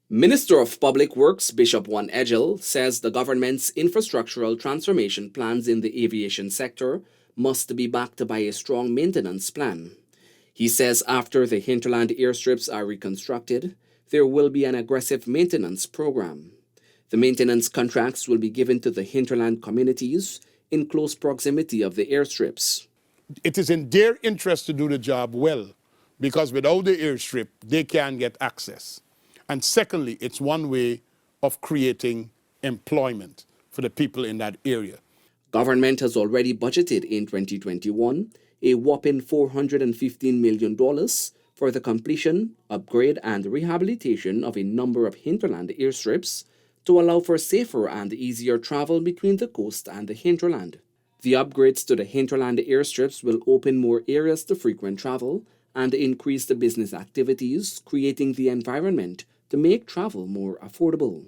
Minister of Public Works Bishop One Edghill says the government's infrastructural transformation plans in the aviation sector must be backed by a strong maintenance plan. He says after the hinterland airstrips are reconstructed, there will be an aggressive maintenance program. The maintenance contracts will be given to the hinterland communities in close proximity of the airstrips. It is in their interest to do the job well, because without the airstrip, they can't get access. And secondly, it's one way of creating employment for the people in that area. Government has already budgeted in 2021 a whopping $415 million for the completion, upgrade, and rehabilitation of a number of hinterland airstrips to allow for safer and easier travel between the coast and the hinterland. The upgrades to the hinterland airstrips will open more areas to frequent travel and increase the business activities, creating the environment to make travel more affordable.